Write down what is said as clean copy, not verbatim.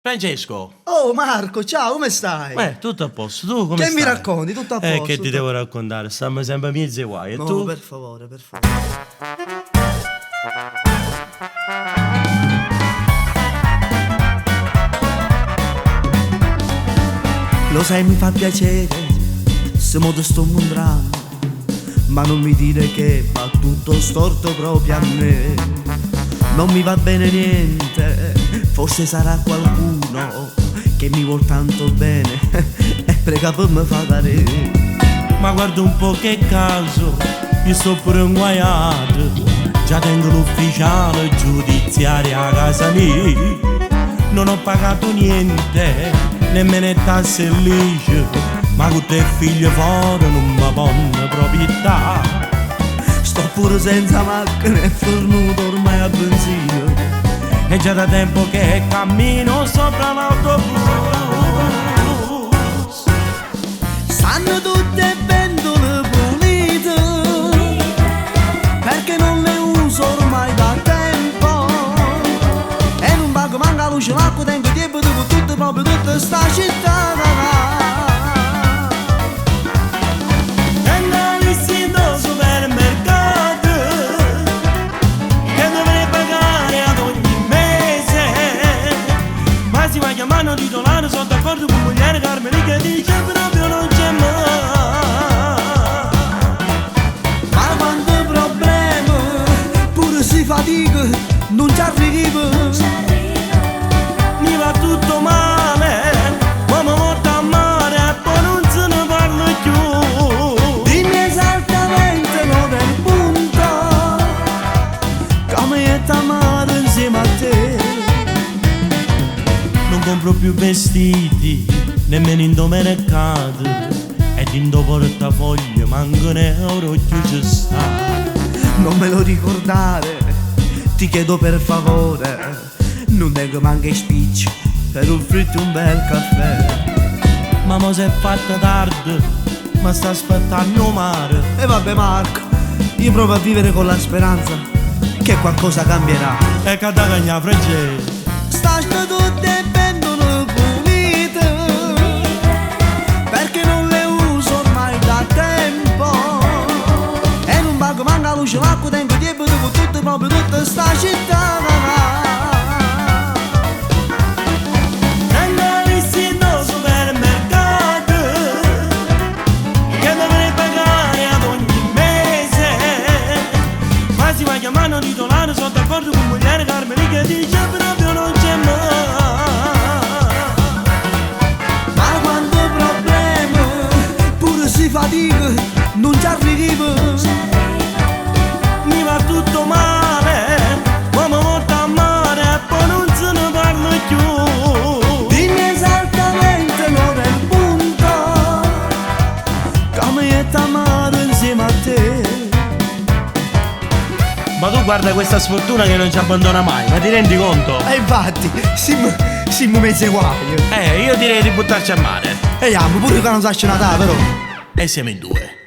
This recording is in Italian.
Francesco! Oh Marco, ciao, come stai? Tutto a posto, tu come Che stai? mi racconti? Tutto a posto? Che ti devo raccontare? Stiamo sempre mezzi guai, e No, tu? per favore, per favore. Lo sai, mi fa piacere, se mo te sto incontrando, ma non mi dire che va tutto storto proprio a me. Non mi va bene niente, forse sarà qualcuno che mi vuol tanto bene e prega per me fa parere. Ma guarda un po' che caso, io sto pure inguaiato, già tengo l'ufficiale giudiziaria a casa mia. Non ho pagato niente, nemmeno tasse e lice, ma con te figlio fuori non mi fanno proprietà. Sto pure senza macchina e fornuto ormai a benzina, È già da tempo che cammino sopra l'autobus. stanno tutte pentole pulite, perché non le uso ormai da tempo. E non pago manca luce, l'acqua, tengo tempo dopo tutto, proprio tutta sta città. E andassi in supermercato che dovrei pagare ad ogni mese, ma si va chiamando titolare, sono d'accordo con mogliere Carmeli che dice proprio non c'è mai. Ma quanto problema, pure si fatica, non ci arriva. Mi va tutto male, ma mi porta a mare e poi non se ne parla più. Dimmi esattamente dove è il punto, come è t'amare insieme a te. Non compro più vestiti, nemmeno in mercato, ed in portafoglio manco un euro più ci sta. Non me lo ricordare, ti chiedo per favore, non tengo manca i spicci per offrirti un bel caffè. Ma mo si è fatta tardi, ma sta aspettando mare. E vabbè Marco, io provo a vivere con la speranza che qualcosa cambierà. E che da cagna Francesco. Stanno tutte pentole pulite, perché non le uso ormai da tempo. E non pago manca luce, l'acqua, tengo tempo dopo tutto, proprio tutta sta città. E andassi in supermercato che dovrei pagare ad ogni mese, ma si va chiamando titolare, sono d'accordo con mogliere Carmeli che dice proprio non c'è mai. Ma quanto problema, pure si fatica, non ci arriva. Mi va tutto male, ma mi porta a mare e poi non se ne parla più. Dimmi esattamente dove è il punto, come è t'amare insieme a te. Ma tu guarda questa sfortuna che non ci abbandona mai, ma ti rendi conto? E infatti, siamo mezzi guai. Io direi di buttarci a mare. E amo, pure che non sa scenata però. E siamo in due.